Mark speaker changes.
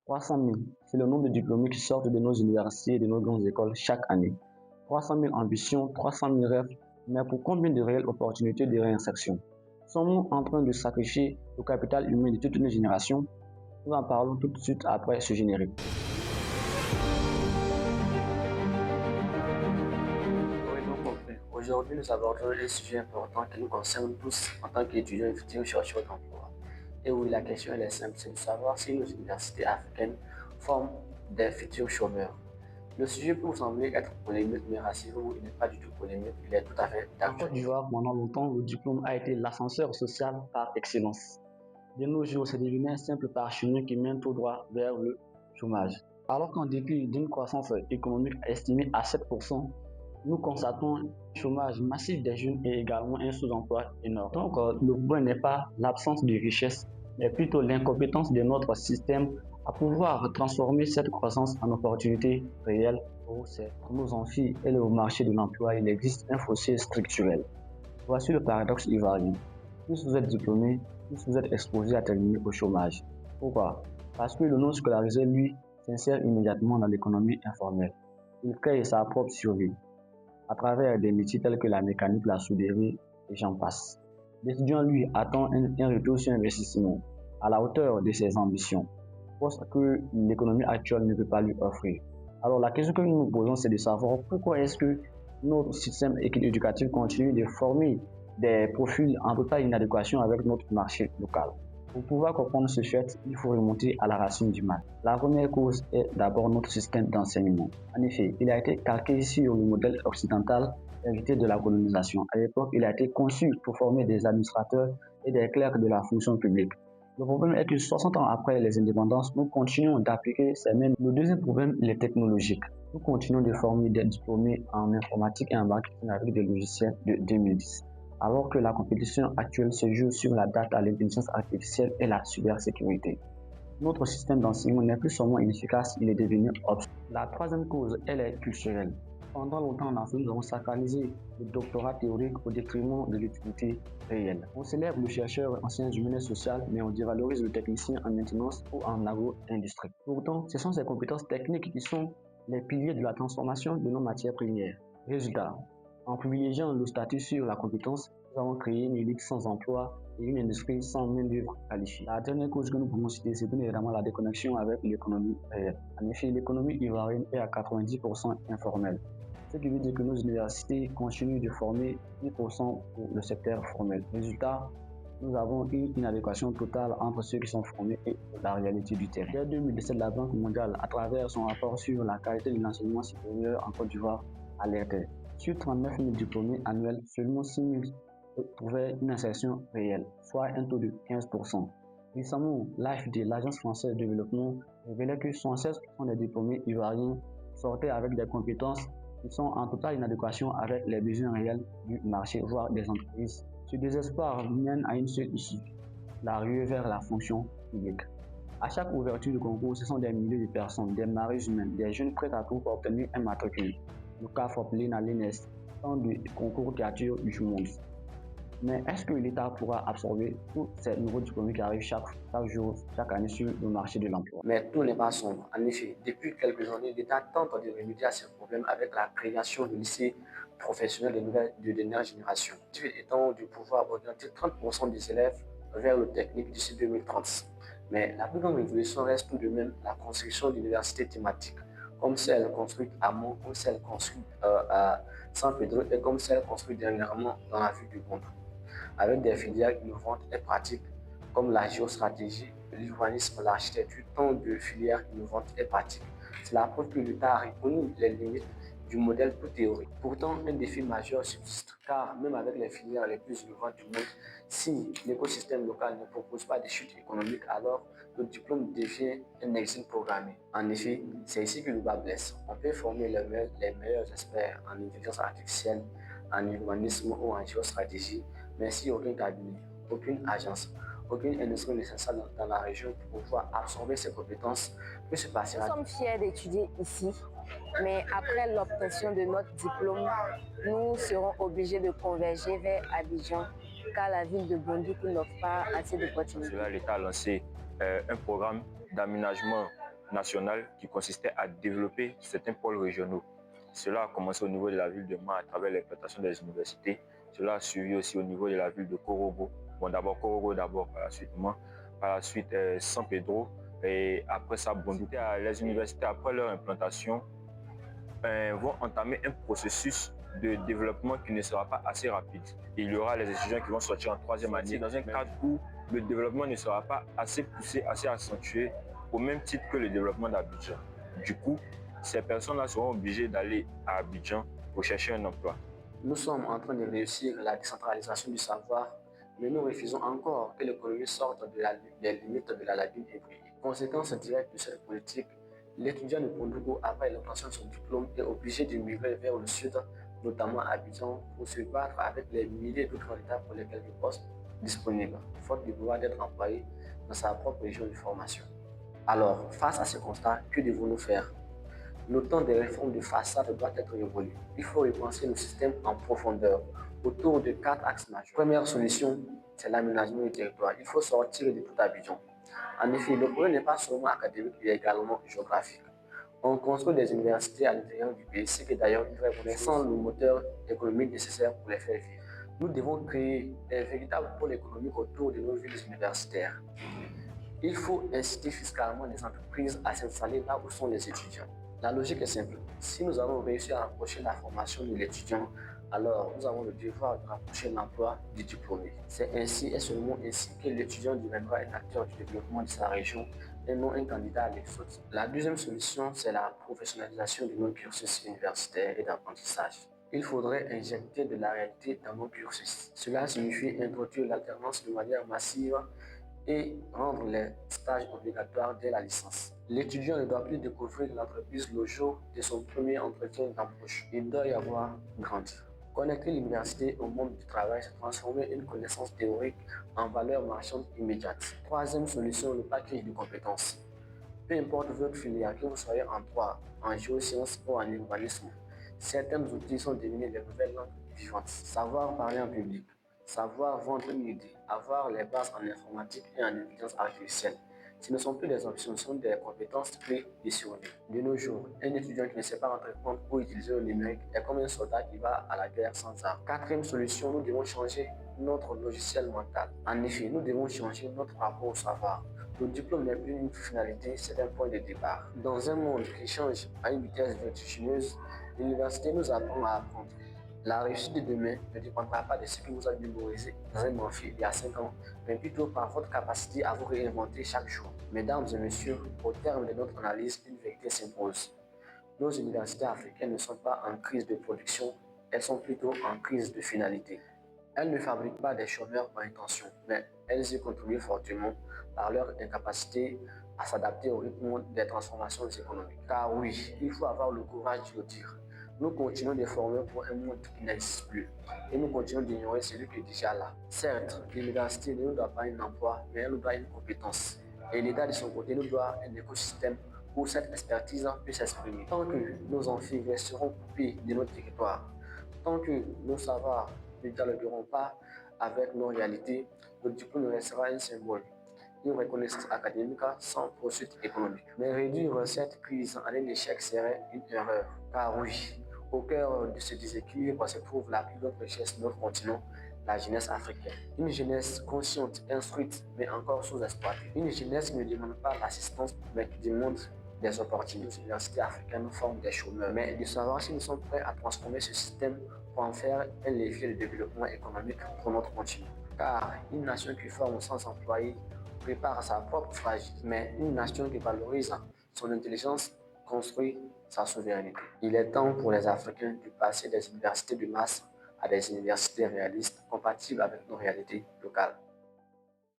Speaker 1: 300 000, c'est le nombre de diplômés qui sortent de nos universités et de nos grandes écoles chaque année. 300 000 ambitions, 300 000 rêves, mais pour combien de réelles opportunités de réinsertion? Sommes-nous en train de sacrifier le capital humain de toute une génération? Nous en parlons tout de suite après ce générique.
Speaker 2: Aujourd'hui, nous abordons un sujet important qui nous concerne tous en tant qu'étudiants et futurs chercheurs d'emploi. Et oui, la question est simple, c'est de savoir si nos universités africaines forment des futurs chômeurs. Le sujet peut vous sembler être polémique, mais rassurez-vous, il n'est pas du tout polémique, il est tout à fait d'actualité.
Speaker 1: En Côte d'Ivoire, pendant longtemps, le diplôme a été l'ascenseur social par excellence. De nos jours, c'est devenu un simple parchemin qui mène tout droit vers le chômage. Alors qu'en dépit d'une croissance économique estimée à 7%, nous constatons un chômage massif des jeunes et également un sous-emploi énorme. Donc, le problème n'est pas l'absence de richesse, mais plutôt l'incompétence de notre système à pouvoir transformer cette croissance en opportunité réelle pour nos amphis et le marché de l'emploi. Il existe un fossé structurel. Voici le paradoxe ivoirien. Plus vous êtes diplômé, plus vous êtes exposé à terminer au chômage. Pourquoi? Parce que le non scolarisé, lui, s'insère immédiatement dans l'économie informelle. Il crée sa propre survie à travers des métiers tels que la mécanique, la soudairerie et j'en passe. L'étudiant, lui, attend un retour sur investissement à la hauteur de ses ambitions, poste que l'économie actuelle ne peut pas lui offrir. Alors la question que nous nous posons, c'est de savoir pourquoi est-ce que notre système éducatif continue de former des profils en totale inadéquation avec notre marché local. Pour pouvoir comprendre ce fait, il faut remonter à la racine du mal. La première cause est d'abord notre système d'enseignement. En effet, il a été calqué sur le modèle occidental hérité de la colonisation. À l'époque, il a été conçu pour former des administrateurs et des clercs de la fonction publique. Le problème est que 60 ans après les indépendances, nous continuons d'appliquer ces mêmes. Le deuxième problème, il est technologique. Nous continuons de former des diplômés en informatique et en marketing avec des logiciels de 2010. Alors que la compétition actuelle se joue sur la data, l'intelligence artificielle et la cybersécurité. Notre système d'enseignement n'est plus seulement inefficace, il est devenu obsolète. La troisième cause, elle est culturelle. Pendant longtemps en Afrique, nous avons sacralisé le doctorat théorique au détriment de l'utilité réelle. On célèbre le chercheur en sciences humaines et sociales, mais on dévalorise le technicien en maintenance ou en agro-industrie. Pourtant, ce sont ces compétences techniques qui sont les piliers de la transformation de nos matières premières. Résultat, en privilégiant le statut sur la compétence, nous avons créé une élite sans emploi et une industrie sans main-d'œuvre qualifiée. La dernière cause que nous pouvons citer, c'est bien évidemment la déconnexion avec l'économie réelle. En effet, l'économie ivoirienne est à 90% informelle, ce qui veut dire que nos universités continuent de former 10% pour le secteur formel. Résultat, nous avons une inadéquation totale entre ceux qui sont formés et la réalité du terrain. Dès 2017, la Banque mondiale, à travers son rapport sur la qualité de l'enseignement supérieur en Côte d'Ivoire, alertait. Sur 39 000 diplômés annuels, seulement 6 000 trouvaient une insertion réelle, soit un taux de 15%. Récemment, l'AFD, l'Agence française de développement, révélait que 76% des diplômés ivoiriens sortaient avec des compétences qui sont en totale inadéquation avec les besoins réels du marché, voire des entreprises. Ce désespoir mène à une seule issue, la ruée vers la fonction publique. À chaque ouverture de concours, ce sont des milliers de personnes, des marées humaines, des jeunes prêts à tout pour obtenir un matricule. Le cas Forplin à l'INES, tant de concours qui attirent du monde. Mais est-ce que l'État pourra absorber tous ces nouveaux diplômés qui arrivent chaque jour, chaque année sur le marché de l'emploi?
Speaker 2: Mais tout n'est pas sombre. En effet, depuis quelques années, l'État tente de remédier à ces problèmes avec la création de lycées professionnels de dernière génération. Étant du pouvoir orienter 30% des élèves vers le technique d'ici 2030. Mais la plus grande révolution reste tout de même la construction d'universités thématiques, comme celle construite à Mont, comme celle construite à San Pedro et comme celle construite dernièrement dans la ville du Gondou, avec des filières innovantes et pratiques comme la géostratégie, l'urbanisme, l'architecture, tant de filières innovantes et pratiques. C'est la preuve que l'État a reconnu les limites du modèle tout théorique. Pourtant, un défi majeur subsiste, car même avec les filières les plus innovantes du monde, si l'écosystème local ne propose pas de chute économique, alors le diplôme devient un exil programmé. En effet, c'est ici que le bas blesse. On peut former les meilleurs experts en intelligence artificielle, en urbanisme ou en géostratégie, mais si aucun cabinet, aucune agence, aucune industrie nécessaire dans la région pour pouvoir absorber ces compétences, que se passera?
Speaker 3: Nous sommes fiers d'étudier ici, mais après l'obtention de notre diplôme, nous serons obligés de converger vers Abidjan, car la ville de Bondoukou n'offre pas assez d'opportunités.
Speaker 4: L'État a lancé un programme d'aménagement national qui consistait à développer certains pôles régionaux. Cela a commencé au niveau de la ville de Ma à travers l'implantation des universités. Cela a suivi aussi au niveau de la ville de Korogo. Bon, d'abord Korogo, par la suite Ma, par la suite San Pedro, et après ça Bondou. Les universités, après leur implantation, vont entamer un processus de développement qui ne sera pas assez rapide. Il y aura les étudiants qui vont sortir en troisième année dans un cadre où le développement ne sera pas assez poussé, assez accentué, au même titre que le développement d'Abidjan. Du coup, ces personnes-là seront obligées d'aller à Abidjan pour chercher un emploi.
Speaker 2: Nous sommes en train de réussir la décentralisation du savoir, mais nous refusons encore que l'économie sorte des limites de la lagune évoluée. Conséquence directe de cette politique, l'étudiant de Bondougo, après l'obtention de son diplôme, est obligé de migrer vers le sud, notamment à Abidjan, pour se battre avec les milliers d'autres candidats pour les quelques postes disponibles, faute de pouvoir d'être employé dans sa propre région de formation. Alors, face à ce constat, que devons-nous faire? Le temps des réformes de façade doit être évolué. Il faut repenser le système en profondeur autour de 4 axes majeurs. Première solution, c'est l'aménagement du territoire. Il faut sortir de tout Abidjan. En effet, le problème n'est pas seulement académique, il est également géographique. On construit des universités à l'intérieur du pays, ce qui est d'ailleurs une vraie bonne chose, sans le moteur économique nécessaire pour les faire vivre. Nous devons créer un véritable pôle économique autour de nos villes universitaires. Il faut inciter fiscalement les entreprises à s'installer là où sont les étudiants. La logique est simple. Si nous avons réussi à rapprocher la formation de l'étudiant, alors nous avons le devoir de rapprocher l'emploi du diplômé. C'est ainsi et seulement ainsi que l'étudiant deviendra un acteur du développement de sa région et non un candidat à l'exode. La deuxième solution, c'est la professionnalisation de nos cursus universitaires et d'apprentissage. Il faudrait injecter de la réalité dans nos cursus. Cela signifie introduire l'alternance de manière massive et rendre les stages obligatoires dès la licence. L'étudiant ne doit plus découvrir l'entreprise le jour de son premier entretien d'embauche. Il doit y avoir grandi. Connecter l'université au monde du travail, c'est transformer une connaissance théorique en valeur marchande immédiate. Troisième solution, le package de compétences. Peu importe votre filière, que vous soyez en droit, en géosciences ou en urbanisme, certains outils sont devenus les nouvelles langues vivantes. Savoir parler en public, savoir vendre une idée, avoir les bases en informatique et en intelligence artificielle. Ce ne sont plus des options, ce sont des compétences clés de survie. De nos jours, un étudiant qui ne sait pas entreprendre ou utiliser le numérique est comme un soldat qui va à la guerre sans armes. Quatrième solution, nous devons changer notre logiciel mental. En effet, nous devons changer notre rapport au savoir. Le diplôme n'est plus une finalité, c'est un point de départ. Dans un monde qui change à une vitesse vertigineuse, l'université nous apprend à apprendre. La réussite de demain ne dépendra pas de ce que vous avez mémorisé dans un amphi il y a 5 ans, mais plutôt par votre capacité à vous réinventer chaque jour. Mesdames et messieurs, au terme de notre analyse, une vérité s'impose. Nos universités africaines ne sont pas en crise de production, elles sont plutôt en crise de finalité. Elles ne fabriquent pas des chômeurs par intention, mais elles y contribuent fortement par leur incapacité à s'adapter au rythme des transformations économiques. Car oui, il faut avoir le courage de le dire. Nous continuons de former pour un monde qui n'existe plus. Et nous continuons d'ignorer celui qui est déjà là. Certes, l'université ne nous doit pas un emploi, mais elle nous doit une compétence. Et l'État de son côté nous doit un écosystème où cette expertise puisse s'exprimer. Tant que nos amphis resteront coupés de notre territoire, tant que nos savoirs ne dialogueront pas avec nos réalités, le diplôme restera un symbole, une reconnaissance académique sans poursuite économique. Mais réduire cette crise en un échec serait une erreur. Car oui, au cœur de ce déséquilibre se trouve la plus grande richesse de notre continent, la jeunesse africaine. Une jeunesse consciente, instruite, mais encore sous-exploitée. Une jeunesse qui ne demande pas l'assistance, mais qui demande des opportunités. Les universités africaines forment des chômeurs, mais de savoir si nous sommes prêts à transformer ce système pour en faire un levier de développement économique pour notre continent. Car une nation qui forme sans employés prépare sa propre fragilité, mais une nation qui valorise son intelligence construit sa souveraineté. Il est temps pour les Africains de passer des universités de masse à des universités réalistes compatibles avec nos réalités locales.